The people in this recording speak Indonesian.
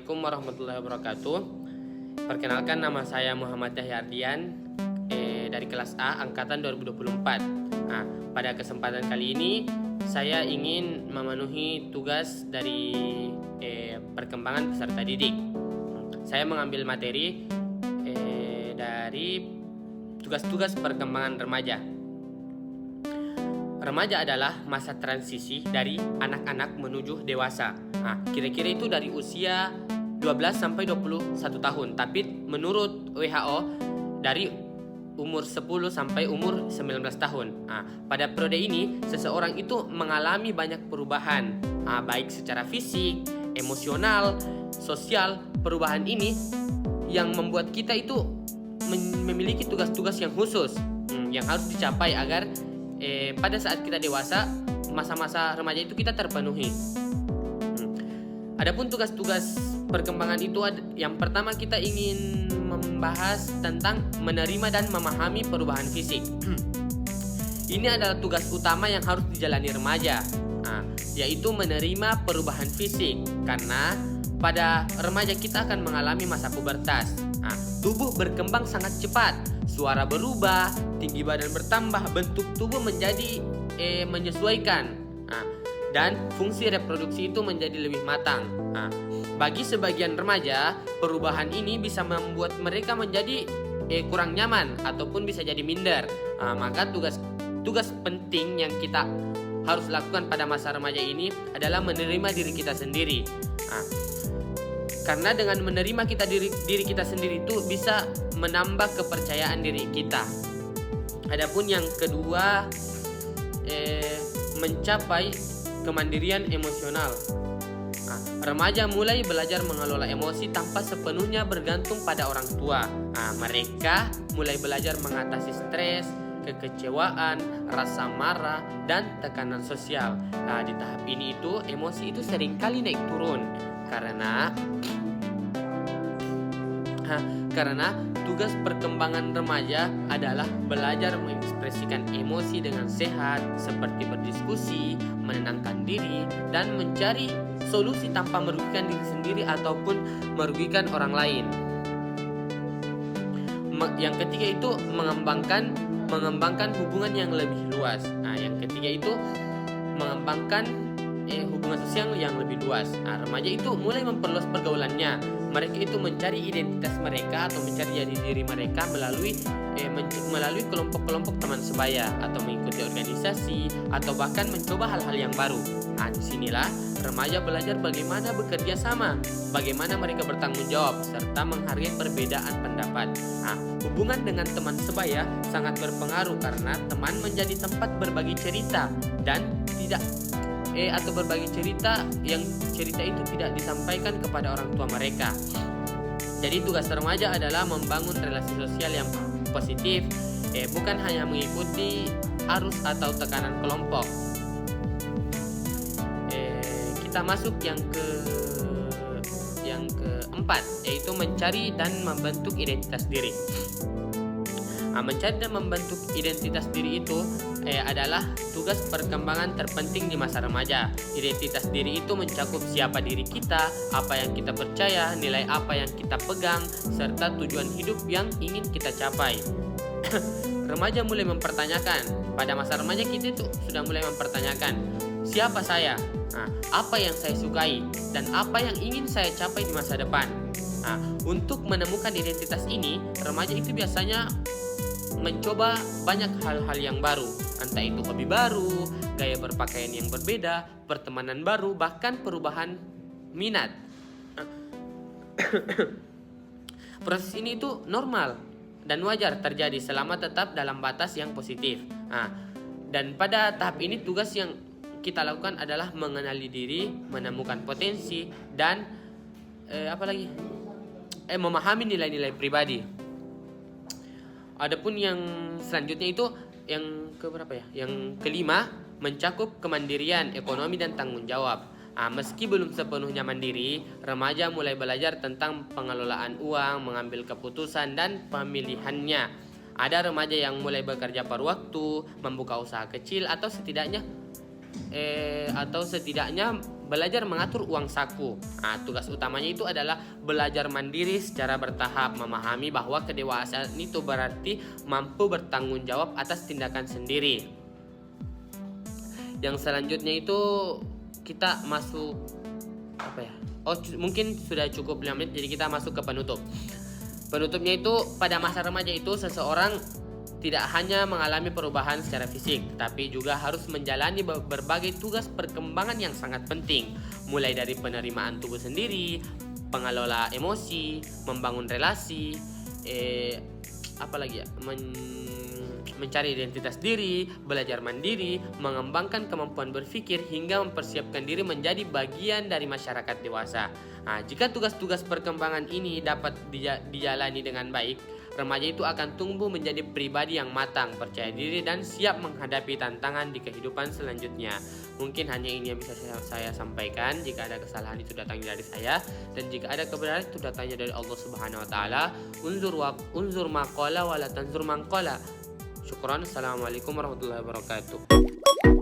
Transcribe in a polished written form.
Assalamualaikum warahmatullahi wabarakatuh. Perkenalkan, nama saya Muhammad Yahya Ardian dari kelas A angkatan 2024. Nah, pada kesempatan kali ini saya ingin memenuhi tugas dari perkembangan peserta didik. Saya mengambil materi dari tugas-tugas perkembangan remaja. Remaja adalah masa transisi dari anak-anak menuju dewasa. Nah, kira-kira itu dari usia 12 sampai 21 tahun. Tapi menurut WHO dari umur 10 sampai umur 19 tahun. Nah, pada periode ini seseorang itu mengalami banyak perubahan, baik secara fisik, emosional, sosial. Perubahan ini yang membuat kita itu memiliki tugas-tugas yang khusus yang harus dicapai agar pada saat kita dewasa, masa-masa remaja itu kita terpenuhi. Adapun tugas-tugas perkembangan itu yang pertama kita ingin membahas tentang menerima dan memahami perubahan fisik. Ini adalah tugas utama yang harus dijalani remaja, yaitu menerima perubahan fisik, karena pada remaja kita akan mengalami masa pubertas. Tubuh berkembang sangat cepat, suara berubah, tinggi badan bertambah, bentuk tubuh menjadi menyesuaikan, dan fungsi reproduksi itu menjadi lebih matang. Bagi sebagian remaja, perubahan ini bisa membuat mereka menjadi kurang nyaman ataupun bisa jadi minder. Maka tugas penting yang kita harus lakukan pada masa remaja ini adalah menerima diri kita sendiri. Karena dengan menerima diri kita sendiri itu bisa menambah kepercayaan diri kita. Adapun yang kedua, mencapai kemandirian emosional. Remaja mulai belajar mengelola emosi tanpa sepenuhnya bergantung pada orang tua. Mereka mulai belajar mengatasi stres, kekecewaan, rasa marah, dan tekanan sosial. Di tahap ini itu emosi itu seringkali naik turun karena tugas perkembangan remaja adalah belajar mengekspresikan emosi dengan sehat, seperti berdiskusi, menenangkan diri, dan mencari solusi tanpa merugikan diri sendiri ataupun merugikan orang lain. Yang ketiga itu mengembangkan hubungan yang lebih luas. Yang ketiga itu mengembangkan hubungan sosial yang lebih luas. Remaja itu mulai memperluas pergaulannya. Mereka itu mencari identitas mereka atau mencari jati diri mereka melalui kelompok-kelompok teman sebaya atau mengikuti organisasi atau bahkan mencoba hal-hal yang baru. Disinilah remaja belajar bagaimana bekerja sama, bagaimana mereka bertanggung jawab, serta menghargai perbedaan pendapat. Hubungan dengan teman sebaya sangat berpengaruh karena teman menjadi tempat berbagi cerita dan atau berbagi cerita yang cerita itu tidak disampaikan kepada orang tua mereka. Jadi tugas remaja adalah membangun relasi sosial yang positif, bukan hanya mengikuti arus atau tekanan kelompok. Kita masuk yang keempat, yaitu mencari dan membentuk identitas diri. Mencari dan membentuk identitas diri itu adalah tugas perkembangan terpenting di masa remaja. Identitas diri itu mencakup siapa diri kita, apa yang kita percaya, nilai apa yang kita pegang, serta tujuan hidup yang ingin kita capai. Remaja mulai mempertanyakan, pada masa remaja kita itu sudah mulai mempertanyakan, siapa saya, apa yang saya sukai, dan apa yang ingin saya capai di masa depan. Untuk menemukan identitas ini, remaja itu biasanya mencoba banyak hal-hal yang baru, entah itu hobi baru, gaya berpakaian yang berbeda, pertemanan baru, bahkan perubahan minat. Proses ini itu normal dan wajar terjadi selama tetap dalam batas yang positif. Dan pada tahap ini tugas yang kita lakukan adalah mengenali diri, menemukan potensi, dan memahami nilai-nilai pribadi. Adapun yang selanjutnya itu yang keberapa ya? Yang kelima, mencakup kemandirian ekonomi dan tanggung jawab. Meski belum sepenuhnya mandiri, remaja mulai belajar tentang pengelolaan uang, mengambil keputusan dan pemilihannya. Ada remaja yang mulai bekerja paruh waktu, membuka usaha kecil atau setidaknya belajar mengatur uang saku. Tugas utamanya itu adalah belajar mandiri secara bertahap, memahami bahwa kedewasaan itu berarti mampu bertanggung jawab atas tindakan sendiri. Yang selanjutnya itu kita masuk mungkin sudah cukup 5 menit, jadi kita masuk ke penutup. Penutupnya itu, pada masa remaja itu seseorang tidak hanya mengalami perubahan secara fisik, tapi juga harus menjalani berbagai tugas perkembangan yang sangat penting, mulai dari penerimaan tubuh sendiri, pengelola emosi, membangun relasi, mencari identitas diri, belajar mandiri, mengembangkan kemampuan berpikir, hingga mempersiapkan diri menjadi bagian dari masyarakat dewasa. Jika tugas-tugas perkembangan ini dapat dijalani dengan baik, remaja itu akan tumbuh menjadi pribadi yang matang, percaya diri, dan siap menghadapi tantangan di kehidupan selanjutnya. Mungkin hanya ini yang bisa saya sampaikan. Jika ada kesalahan itu datangnya dari saya, dan jika ada kebenaran itu datangnya dari Allah Subhanahu wa taala. Unzur maqala wa la tanzur man qala. Syukran. Assalamualaikum warahmatullahi wabarakatuh.